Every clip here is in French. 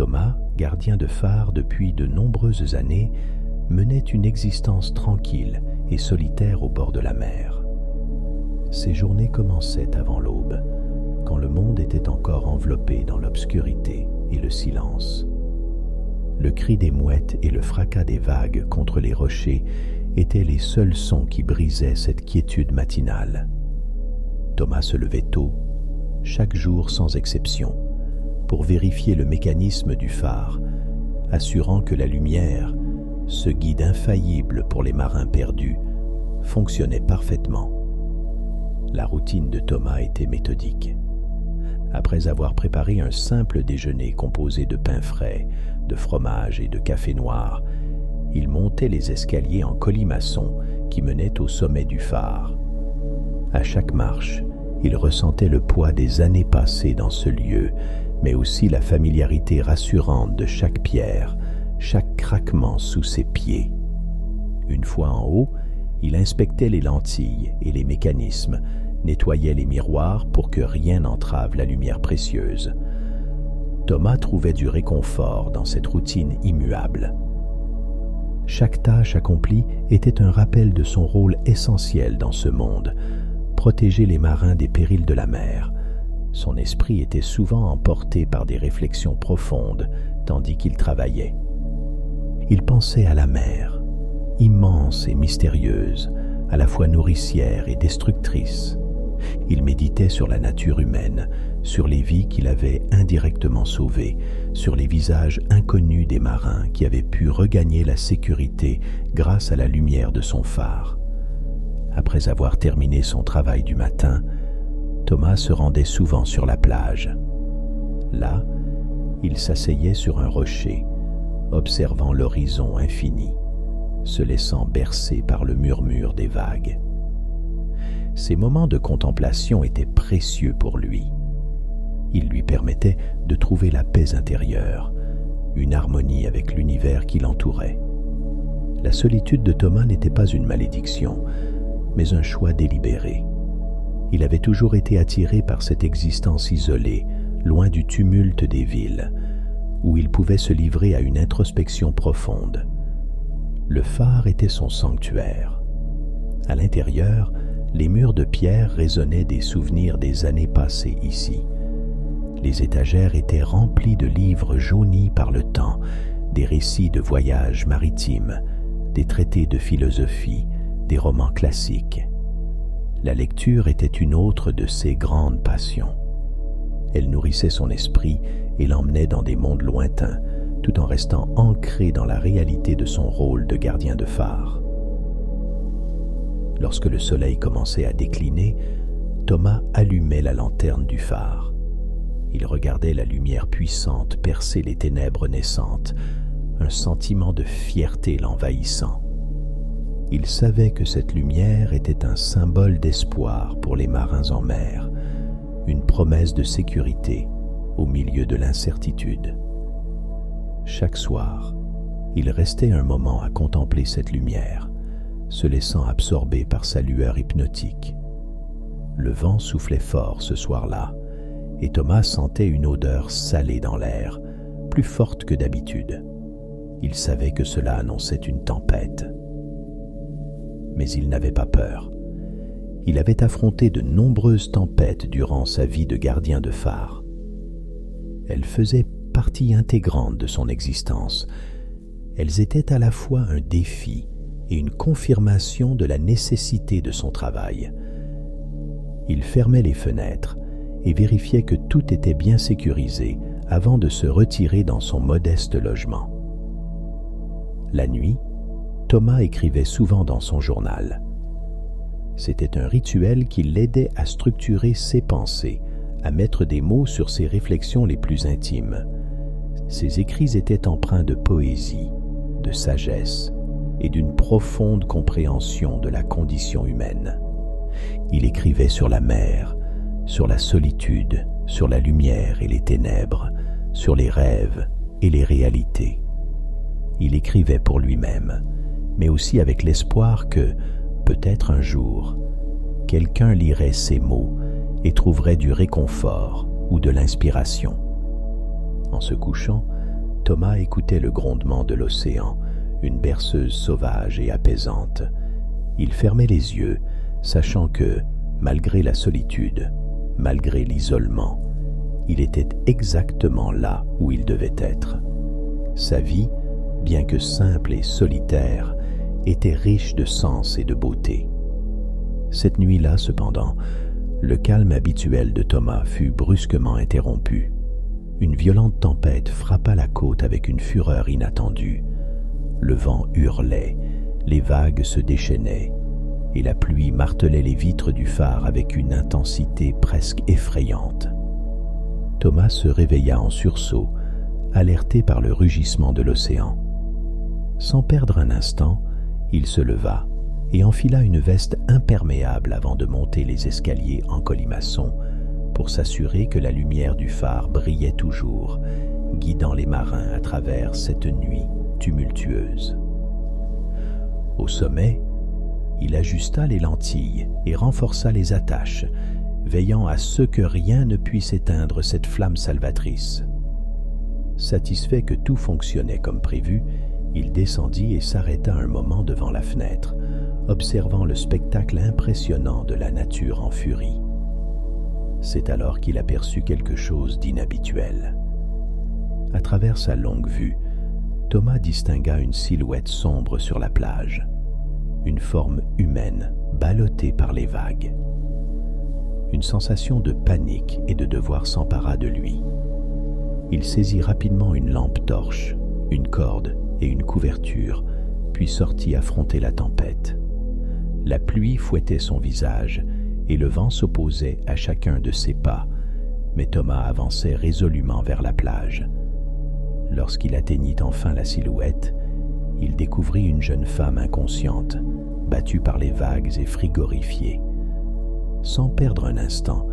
Thomas, gardien de phare depuis de nombreuses années, menait une existence tranquille et solitaire au bord de la mer. Ses journées commençaient avant l'aube, quand le monde était encore enveloppé dans l'obscurité et le silence. Le cri des mouettes et le fracas des vagues contre les rochers étaient les seuls sons qui brisaient cette quiétude matinale. Thomas se levait tôt, chaque jour sans exception, pour vérifier le mécanisme du phare, assurant que la lumière, ce guide infaillible pour les marins perdus, fonctionnait parfaitement. La routine de Thomas était méthodique. Après avoir préparé un simple déjeuner composé de pain frais, de fromage et de café noir, il montait les escaliers en colimaçon qui menaient au sommet du phare. À chaque marche, il ressentait le poids des années passées dans ce lieu, mais aussi la familiarité rassurante de chaque pierre, chaque craquement sous ses pieds. Une fois en haut, il inspectait les lentilles et les mécanismes, nettoyait les miroirs pour que rien n'entrave la lumière précieuse. Thomas trouvait du réconfort dans cette routine immuable. Chaque tâche accomplie était un rappel de son rôle essentiel dans ce monde, protéger les marins des périls de la mer. Son esprit était souvent emporté par des réflexions profondes tandis qu'il travaillait. Il pensait à la mer, immense et mystérieuse, à la fois nourricière et destructrice. Il méditait sur la nature humaine, sur les vies qu'il avait indirectement sauvées, sur les visages inconnus des marins qui avaient pu regagner la sécurité grâce à la lumière de son phare. Après avoir terminé son travail du matin, Thomas se rendait souvent sur la plage. Là, il s'asseyait sur un rocher, observant l'horizon infini, se laissant bercer par le murmure des vagues. Ces moments de contemplation étaient précieux pour lui. Ils lui permettaient de trouver la paix intérieure, une harmonie avec l'univers qui l'entourait. La solitude de Thomas n'était pas une malédiction, mais un choix délibéré. Il avait toujours été attiré par cette existence isolée, loin du tumulte des villes, où il pouvait se livrer à une introspection profonde. Le phare était son sanctuaire. À l'intérieur, les murs de pierre résonnaient des souvenirs des années passées ici. Les étagères étaient remplies de livres jaunis par le temps, des récits de voyages maritimes, des traités de philosophie, des romans classiques. La lecture était une autre de ses grandes passions. Elle nourrissait son esprit et l'emmenait dans des mondes lointains, tout en restant ancré dans la réalité de son rôle de gardien de phare. Lorsque le soleil commençait à décliner, Thomas allumait la lanterne du phare. Il regardait la lumière puissante percer les ténèbres naissantes, un sentiment de fierté l'envahissant. Il savait que cette lumière était un symbole d'espoir pour les marins en mer, une promesse de sécurité au milieu de l'incertitude. Chaque soir, il restait un moment à contempler cette lumière, se laissant absorber par sa lueur hypnotique. Le vent soufflait fort ce soir-là, et Thomas sentait une odeur salée dans l'air, plus forte que d'habitude. Il savait que cela annonçait une tempête. Mais il n'avait pas peur. Il avait affronté de nombreuses tempêtes durant sa vie de gardien de phare. Elles faisaient partie intégrante de son existence. Elles étaient à la fois un défi et une confirmation de la nécessité de son travail. Il fermait les fenêtres et vérifiait que tout était bien sécurisé avant de se retirer dans son modeste logement. La nuit, Thomas écrivait souvent dans son journal. C'était un rituel qui l'aidait à structurer ses pensées, à mettre des mots sur ses réflexions les plus intimes. Ses écrits étaient empreints de poésie, de sagesse et d'une profonde compréhension de la condition humaine. Il écrivait sur la mer, sur la solitude, sur la lumière et les ténèbres, sur les rêves et les réalités. Il écrivait pour lui-même, mais aussi avec l'espoir que, peut-être un jour, quelqu'un lirait ces mots et trouverait du réconfort ou de l'inspiration. En se couchant, Thomas écoutait le grondement de l'océan, une berceuse sauvage et apaisante. Il fermait les yeux, sachant que, malgré la solitude, malgré l'isolement, il était exactement là où il devait être. Sa vie, bien que simple et solitaire, était riche de sens et de beauté. Cette nuit-là, cependant, le calme habituel de Thomas fut brusquement interrompu. Une violente tempête frappa la côte avec une fureur inattendue. Le vent hurlait, les vagues se déchaînaient, et la pluie martelait les vitres du phare avec une intensité presque effrayante. Thomas se réveilla en sursaut, alerté par le rugissement de l'océan. Sans perdre un instant, il se leva et enfila une veste imperméable avant de monter les escaliers en colimaçon pour s'assurer que la lumière du phare brillait toujours, guidant les marins à travers cette nuit tumultueuse. Au sommet, il ajusta les lentilles et renforça les attaches, veillant à ce que rien ne puisse éteindre cette flamme salvatrice. Satisfait que tout fonctionnait comme prévu, il descendit et s'arrêta un moment devant la fenêtre, observant le spectacle impressionnant de la nature en furie. C'est alors qu'il aperçut quelque chose d'inhabituel. À travers sa longue vue, Thomas distingua une silhouette sombre sur la plage, une forme humaine ballottée par les vagues. Une sensation de panique et de devoir s'empara de lui. Il saisit rapidement une lampe torche, une corde et une couverture, puis sortit affronter la tempête. La pluie fouettait son visage et le vent s'opposait à chacun de ses pas, mais Thomas avançait résolument vers la plage. Lorsqu'il atteignit enfin la silhouette, il découvrit une jeune femme inconsciente, battue par les vagues et frigorifiée. Sans perdre un instant,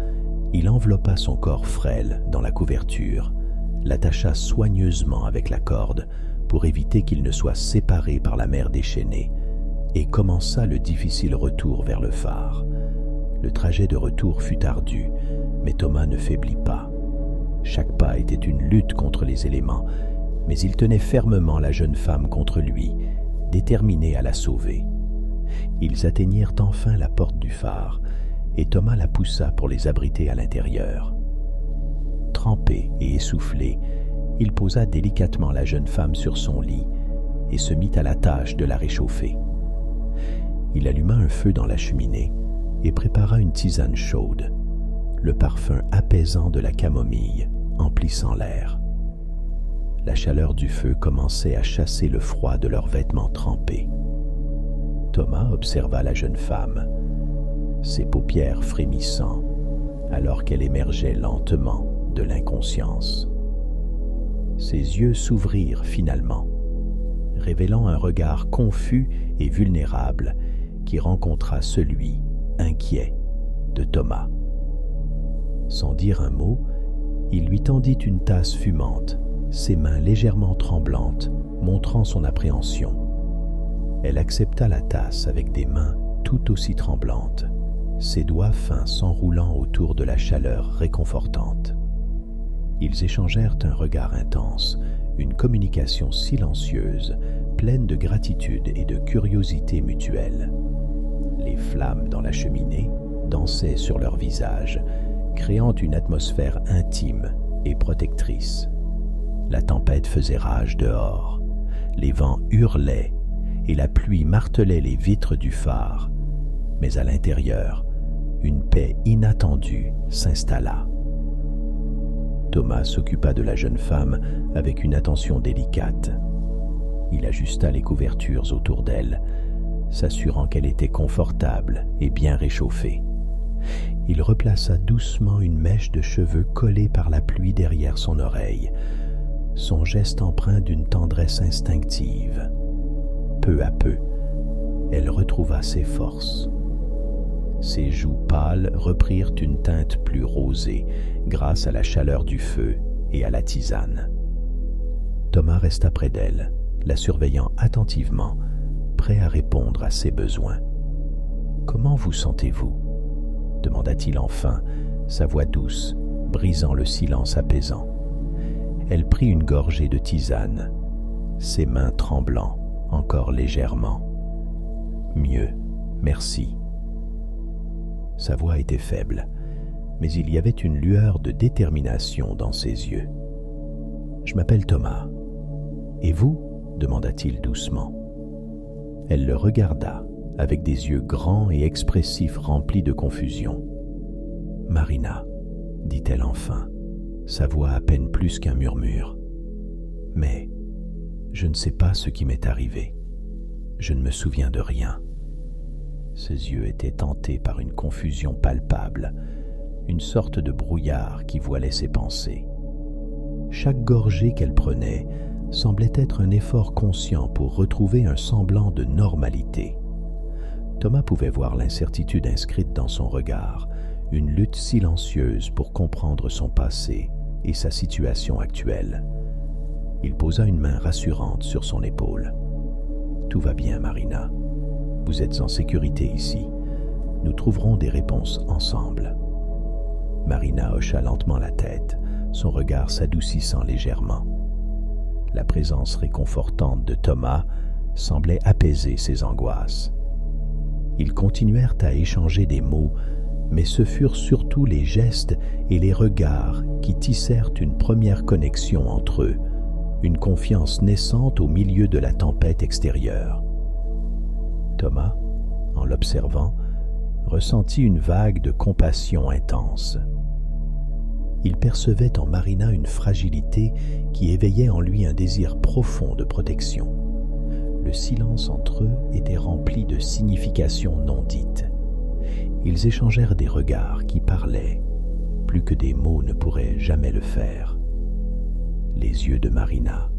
il enveloppa son corps frêle dans la couverture, l'attacha soigneusement avec la corde pour éviter qu'il ne soit séparé par la mer déchaînée, et commença le difficile retour vers le phare. Le trajet de retour fut ardu, mais Thomas ne faiblit pas. Chaque pas était une lutte contre les éléments, mais il tenait fermement la jeune femme contre lui, déterminé à la sauver. Ils atteignirent enfin la porte du phare, et Thomas la poussa pour les abriter à l'intérieur. Trempé et essoufflé, il posa délicatement la jeune femme sur son lit et se mit à la tâche de la réchauffer. Il alluma un feu dans la cheminée et prépara une tisane chaude, le parfum apaisant de la camomille emplissant l'air. La chaleur du feu commençait à chasser le froid de leurs vêtements trempés. Thomas observa la jeune femme, ses paupières frémissant alors qu'elle émergeait lentement de l'inconscience. Ses yeux s'ouvrirent finalement, révélant un regard confus et vulnérable qui rencontra celui, inquiet, de Thomas. Sans dire un mot, il lui tendit une tasse fumante, ses mains légèrement tremblantes, montrant son appréhension. Elle accepta la tasse avec des mains tout aussi tremblantes, ses doigts fins s'enroulant autour de la chaleur réconfortante. Ils échangèrent un regard intense, une communication silencieuse, pleine de gratitude et de curiosité mutuelle. Les flammes dans la cheminée dansaient sur leurs visages, créant une atmosphère intime et protectrice. La tempête faisait rage dehors, les vents hurlaient et la pluie martelait les vitres du phare, mais à l'intérieur, une paix inattendue s'installa. Thomas s'occupa de la jeune femme avec une attention délicate. Il ajusta les couvertures autour d'elle, s'assurant qu'elle était confortable et bien réchauffée. Il replaça doucement une mèche de cheveux collée par la pluie derrière son oreille, son geste empreint d'une tendresse instinctive. Peu à peu, elle retrouva ses forces. Ses joues pâles reprirent une teinte plus rosée grâce à la chaleur du feu et à la tisane. Thomas resta près d'elle, la surveillant attentivement, prêt à répondre à ses besoins. « Comment vous sentez-vous » demanda-t-il enfin, sa voix douce, brisant le silence apaisant. elle prit une gorgée de tisane, ses mains tremblant encore légèrement. « Mieux, merci. » Sa voix était faible, mais il y avait une lueur de détermination dans ses yeux. « Je m'appelle Thomas. Et vous ?» demanda-t-il doucement. Elle le regarda avec des yeux grands et expressifs remplis de confusion. « Marina, » dit-elle enfin, sa voix à peine plus qu'un murmure. « Mais je ne sais pas ce qui m'est arrivé. Je ne me souviens de rien. » Ses yeux étaient tentés par une confusion palpable, une sorte de brouillard qui voilait ses pensées. Chaque gorgée qu'elle prenait semblait être un effort conscient pour retrouver un semblant de normalité. Thomas pouvait voir l'incertitude inscrite dans son regard, une lutte silencieuse pour comprendre son passé et sa situation actuelle. Il posa une main rassurante sur son épaule. « Tout va bien, Marina. Vous êtes en sécurité ici. Nous trouverons des réponses ensemble. » Marina hocha lentement la tête, son regard s'adoucissant légèrement. La présence réconfortante de Thomas semblait apaiser ses angoisses. Ils continuèrent à échanger des mots, mais ce furent surtout les gestes et les regards qui tissèrent une première connexion entre eux, une confiance naissante au milieu de la tempête extérieure. Thomas, en l'observant, ressentit une vague de compassion intense. Il percevait en Marina une fragilité qui éveillait en lui un désir profond de protection. Le silence entre eux était rempli de significations non dites. Ils échangèrent des regards qui parlaient, plus que des mots ne pourraient jamais le faire. Les yeux de Marina,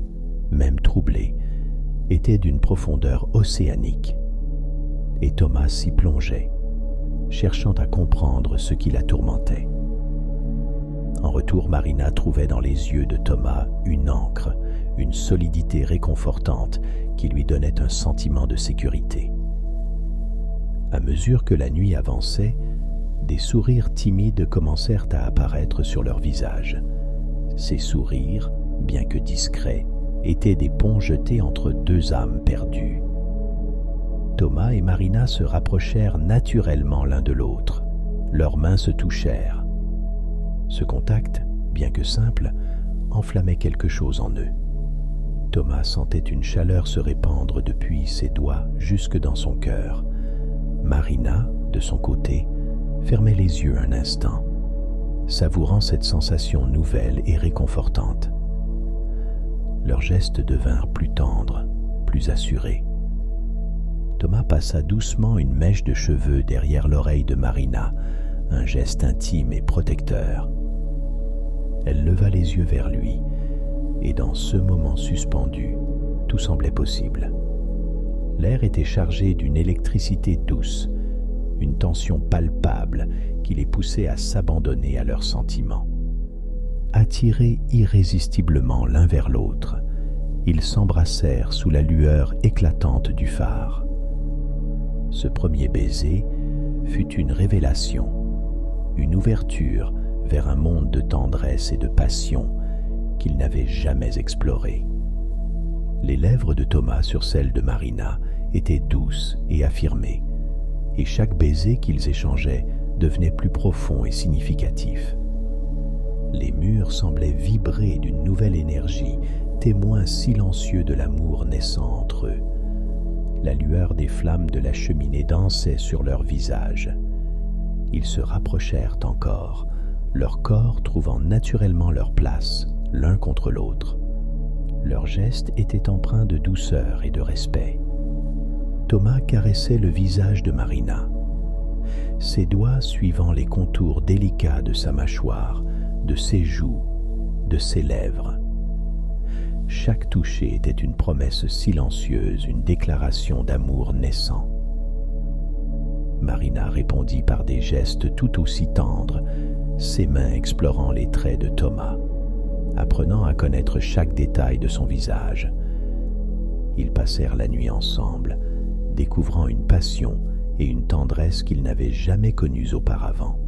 même troublés, étaient d'une profondeur océanique, et Thomas s'y plongeait, cherchant à comprendre ce qui la tourmentait. En retour, Marina trouvait dans les yeux de Thomas une ancre, une solidité réconfortante qui lui donnait un sentiment de sécurité. À mesure que la nuit avançait, des sourires timides commencèrent à apparaître sur leur visage. Ces sourires, bien que discrets, étaient des ponts jetés entre deux âmes perdues. Thomas et Marina se rapprochèrent naturellement l'un de l'autre. Leurs mains se touchèrent. Ce contact, bien que simple, enflammait quelque chose en eux. Thomas sentait une chaleur se répandre depuis ses doigts jusque dans son cœur. Marina, de son côté, fermait les yeux un instant, savourant cette sensation nouvelle et réconfortante. Leurs gestes devinrent plus tendres, plus assurés. Thomas passa doucement une mèche de cheveux derrière l'oreille de Marina, un geste intime et protecteur. Elle leva les yeux vers lui, et dans ce moment suspendu, tout semblait possible. L'air était chargé d'une électricité douce, une tension palpable qui les poussait à s'abandonner à leurs sentiments. Attirés irrésistiblement l'un vers l'autre, ils s'embrassèrent sous la lueur éclatante du phare. Ce premier baiser fut une révélation, une ouverture vers un monde de tendresse et de passion qu'ils n'avaient jamais exploré. Les lèvres de Thomas sur celles de Marina étaient douces et affirmées, et chaque baiser qu'ils échangeaient devenait plus profond et significatif. Les murs semblaient vibrer d'une nouvelle énergie, témoin silencieux de l'amour naissant entre eux. La lueur des flammes de la cheminée dansait sur leurs visages. Ils se rapprochèrent encore, leurs corps trouvant naturellement leur place, l'un contre l'autre. Leurs gestes étaient empreints de douceur et de respect. Thomas caressait le visage de Marina, ses doigts suivant les contours délicats de sa mâchoire, de ses joues, de ses lèvres. Chaque toucher était une promesse silencieuse, une déclaration d'amour naissant. Marina répondit par des gestes tout aussi tendres, ses mains explorant les traits de Thomas, apprenant à connaître chaque détail de son visage. Ils passèrent la nuit ensemble, découvrant une passion et une tendresse qu'ils n'avaient jamais connues auparavant.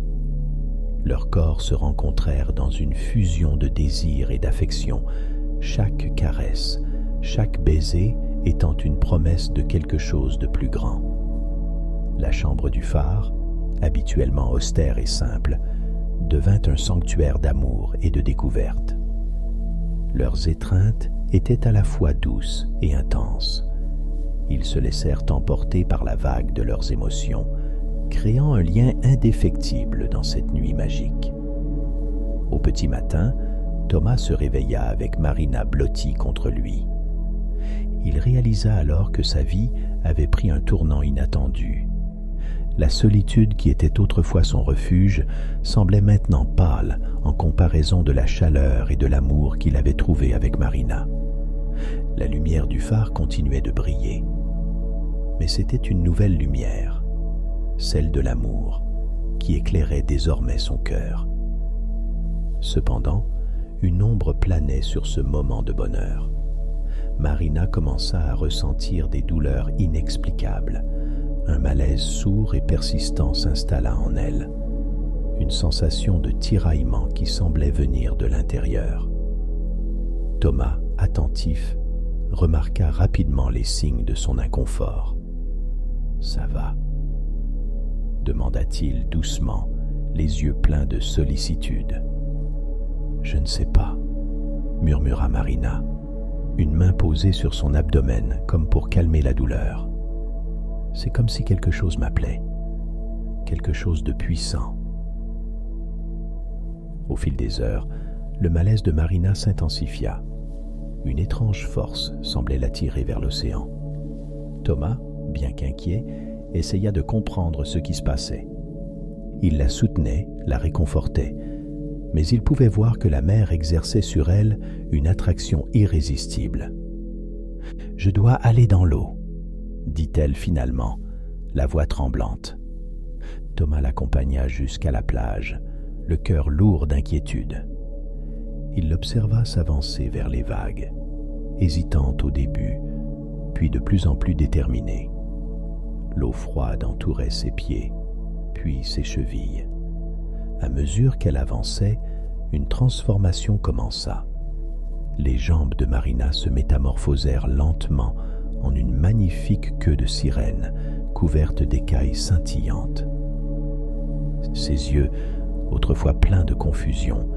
Leurs corps se rencontrèrent dans une fusion de désir et d'affection, chaque caresse, chaque baiser étant une promesse de quelque chose de plus grand. La chambre du phare, habituellement austère et simple, devint un sanctuaire d'amour et de découverte. Leurs étreintes étaient à la fois douces et intenses. Ils se laissèrent emporter par la vague de leurs émotions, créant un lien indéfectible dans cette nuit magique. Au petit matin, Thomas se réveilla avec Marina blottie contre lui. Il réalisa alors que sa vie avait pris un tournant inattendu. La solitude qui était autrefois son refuge semblait maintenant pâle en comparaison de la chaleur et de l'amour qu'il avait trouvé avec Marina. La lumière du phare continuait de briller. Mais c'était une nouvelle lumière, celle de l'amour, qui éclairait désormais son cœur. Cependant, une ombre planait sur ce moment de bonheur. Marina commença à ressentir des douleurs inexplicables. Un malaise sourd et persistant s'installa en elle, une sensation de tiraillement qui semblait venir de l'intérieur. Thomas, attentif, remarqua rapidement les signes de son inconfort. « Ça va ?» demanda-t-il doucement, les yeux pleins de sollicitude. « Je ne sais pas » murmura Marina, une main posée sur son abdomen comme pour calmer la douleur. « C'est comme si quelque chose m'appelait, quelque chose de puissant. » Au fil des heures, le malaise de Marina s'intensifia. Une étrange force semblait l'attirer vers l'océan. Thomas, bien qu'inquiet, essaya de comprendre ce qui se passait. Il la soutenait, la réconfortait, mais il pouvait voir que la mer exerçait sur elle une attraction irrésistible. « Je dois aller dans l'eau », dit-elle finalement, la voix tremblante. Thomas l'accompagna jusqu'à la plage, le cœur lourd d'inquiétude. Il l'observa s'avancer vers les vagues, hésitante au début, puis de plus en plus déterminée. L'eau froide entourait ses pieds, puis ses chevilles. À mesure qu'elle avançait, une transformation commença. Les jambes de Marina se métamorphosèrent lentement en une magnifique queue de sirène, couverte d'écailles scintillantes. Ses yeux, autrefois pleins de confusion,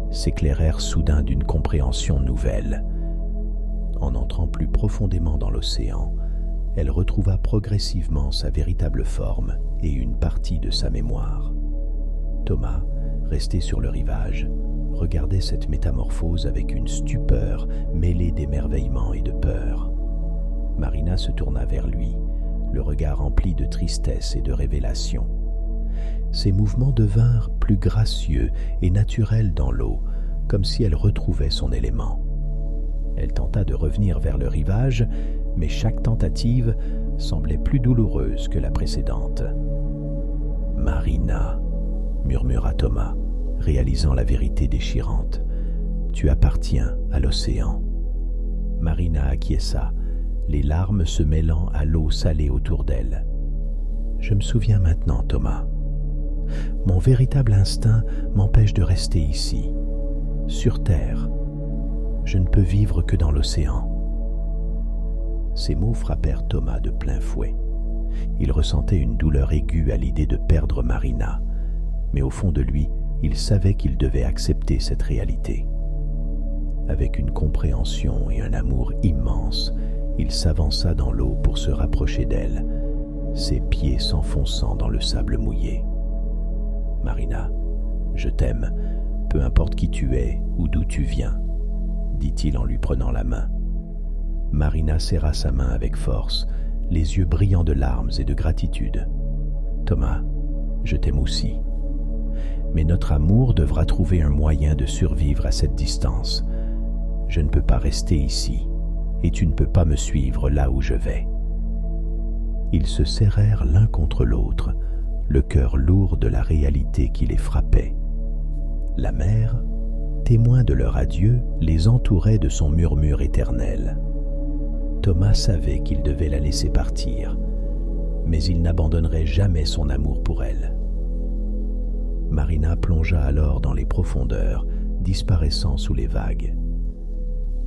s'éclairèrent soudain d'une compréhension nouvelle. En entrant plus profondément dans l'océan, elle retrouva progressivement sa véritable forme et une partie de sa mémoire. Thomas, resté sur le rivage, regardait cette métamorphose avec une stupeur mêlée d'émerveillement et de peur. Marina se tourna vers lui, le regard empli de tristesse et de révélation. Ses mouvements devinrent plus gracieux et naturels dans l'eau, comme si elle retrouvait son élément. Elle tenta de revenir vers le rivage, mais chaque tentative semblait plus douloureuse que la précédente. « Marina » murmura Thomas, réalisant la vérité déchirante. « Tu appartiens à l'océan. » Marina acquiesça, les larmes se mêlant à l'eau salée autour d'elle. « Je me souviens maintenant, Thomas. Mon véritable instinct m'empêche de rester ici, sur Terre. Je ne peux vivre que dans l'océan. » Ces mots frappèrent Thomas de plein fouet. Il ressentait une douleur aiguë à l'idée de perdre Marina, mais au fond de lui, il savait qu'il devait accepter cette réalité. Avec une compréhension et un amour immense, il s'avança dans l'eau pour se rapprocher d'elle, ses pieds s'enfonçant dans le sable mouillé. « Marina, je t'aime, peu importe qui tu es ou d'où tu viens, » dit-il en lui prenant la main. Marina serra sa main avec force, les yeux brillants de larmes et de gratitude. « Thomas, je t'aime aussi. Mais notre amour devra trouver un moyen de survivre à cette distance. Je ne peux pas rester ici, et tu ne peux pas me suivre là où je vais. » Ils se serrèrent l'un contre l'autre, le cœur lourd de la réalité qui les frappait. La mer, témoin de leur adieu, les entourait de son murmure éternel. Thomas savait qu'il devait la laisser partir, mais il n'abandonnerait jamais son amour pour elle. Marina plongea alors dans les profondeurs, disparaissant sous les vagues.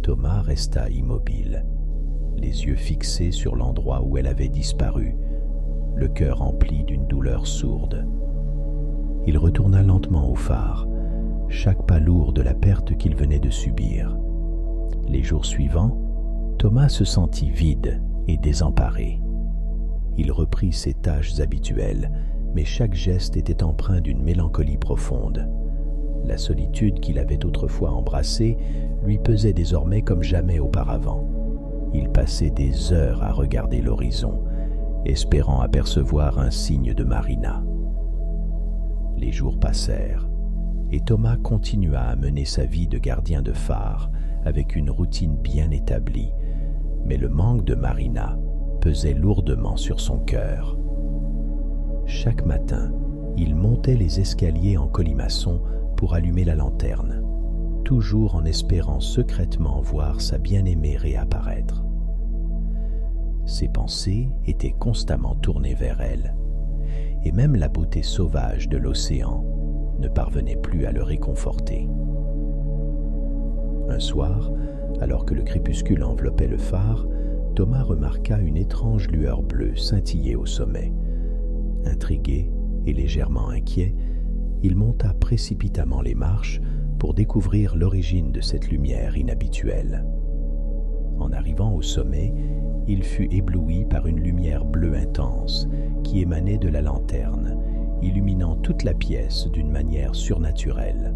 Thomas resta immobile, les yeux fixés sur l'endroit où elle avait disparu, le cœur empli d'une douleur sourde. Il retourna lentement au phare, chaque pas lourd de la perte qu'il venait de subir. Les jours suivants, Thomas se sentit vide et désemparé. Il reprit ses tâches habituelles, mais chaque geste était empreint d'une mélancolie profonde. La solitude qu'il avait autrefois embrassée lui pesait désormais comme jamais auparavant. Il passait des heures à regarder l'horizon, espérant apercevoir un signe de Marina. Les jours passèrent, et Thomas continua à mener sa vie de gardien de phare avec une routine bien établie, mais le manque de Marina pesait lourdement sur son cœur. Chaque matin, il montait les escaliers en colimaçon pour allumer la lanterne, toujours en espérant secrètement voir sa bien-aimée réapparaître. Ses pensées étaient constamment tournées vers elle, et même la beauté sauvage de l'océan ne parvenait plus à le réconforter. Un soir, alors que le crépuscule enveloppait le phare, Thomas remarqua une étrange lueur bleue scintiller au sommet. Intrigué et légèrement inquiet, il monta précipitamment les marches pour découvrir l'origine de cette lumière inhabituelle. En arrivant au sommet, il fut ébloui par une lumière bleue intense qui émanait de la lanterne, illuminant toute la pièce d'une manière surnaturelle.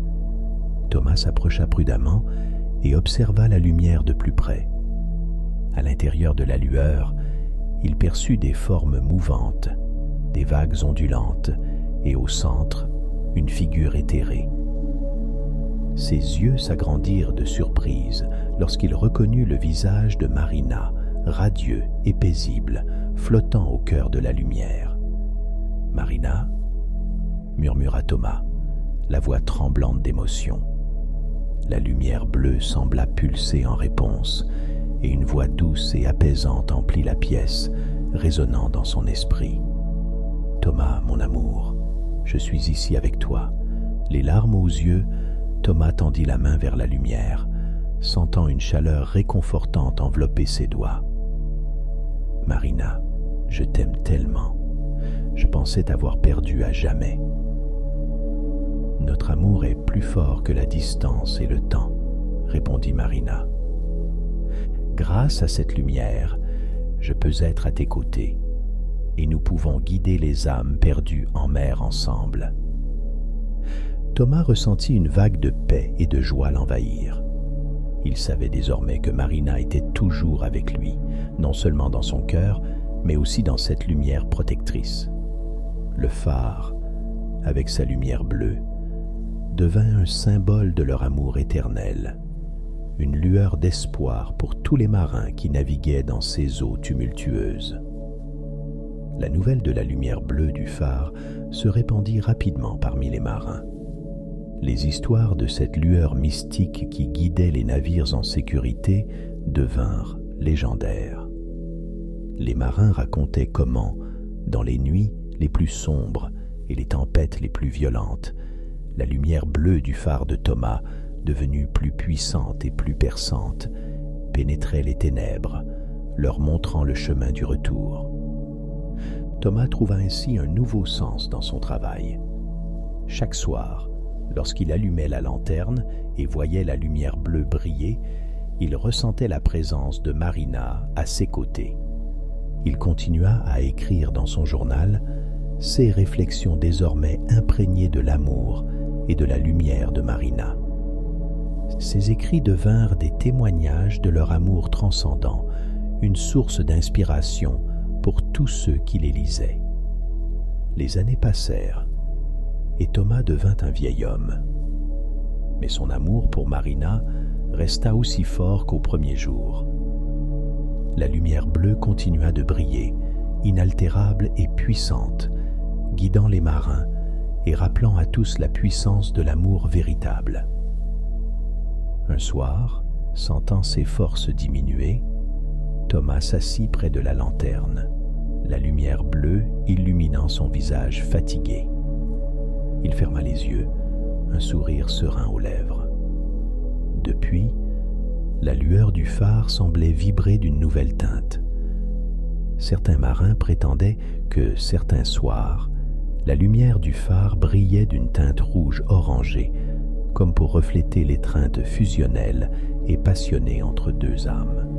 Thomas s'approcha prudemment et observa la lumière de plus près. À l'intérieur de la lueur, il perçut des formes mouvantes, des vagues ondulantes, et au centre, une figure éthérée. Ses yeux s'agrandirent de surprise lorsqu'il reconnut le visage de Marina, radieux et paisible, flottant au cœur de la lumière. « Marina » murmura Thomas, la voix tremblante d'émotion. La lumière bleue sembla pulser en réponse, et une voix douce et apaisante emplit la pièce, résonnant dans son esprit. « Thomas, mon amour, je suis ici avec toi. » Les larmes aux yeux, Thomas tendit la main vers la lumière, sentant une chaleur réconfortante envelopper ses doigts. « Marina, je t'aime tellement. Je pensais t'avoir perdue à jamais. » « Notre amour est plus fort que la distance et le temps, » répondit Marina. « Grâce à cette lumière, je peux être à tes côtés, et nous pouvons guider les âmes perdues en mer ensemble. » Thomas ressentit une vague de paix et de joie l'envahir. Il savait désormais que Marina était toujours avec lui, non seulement dans son cœur, mais aussi dans cette lumière protectrice. Le phare, avec sa lumière bleue, devint un symbole de leur amour éternel, une lueur d'espoir pour tous les marins qui naviguaient dans ces eaux tumultueuses. La nouvelle de la lumière bleue du phare se répandit rapidement parmi les marins. Les histoires de cette lueur mystique qui guidait les navires en sécurité devinrent légendaires. Les marins racontaient comment, dans les nuits les plus sombres et les tempêtes les plus violentes, la lumière bleue du phare de Thomas, devenue plus puissante et plus perçante, pénétrait les ténèbres, leur montrant le chemin du retour. Thomas trouva ainsi un nouveau sens dans son travail. Chaque soir, lorsqu'il allumait la lanterne et voyait la lumière bleue briller, il ressentait la présence de Marina à ses côtés. Il continua à écrire dans son journal ses réflexions désormais imprégnées de l'amour et de la lumière de Marina. Ces écrits devinrent des témoignages de leur amour transcendant, une source d'inspiration pour tous ceux qui les lisaient. Les années passèrent, et Thomas devint un vieil homme. Mais son amour pour Marina resta aussi fort qu'au premier jour. La lumière bleue continua de briller, inaltérable et puissante, guidant les marins et rappelant à tous la puissance de l'amour véritable. Un soir, sentant ses forces diminuer, Thomas s'assit près de la lanterne, la lumière bleue illuminant son visage fatigué. Il ferma les yeux, un sourire serein aux lèvres. Depuis, la lueur du phare semblait vibrer d'une nouvelle teinte. Certains marins prétendaient que certains soirs, la lumière du phare brillait d'une teinte rouge orangée, comme pour refléter l'étreinte fusionnelle et passionnée entre deux âmes.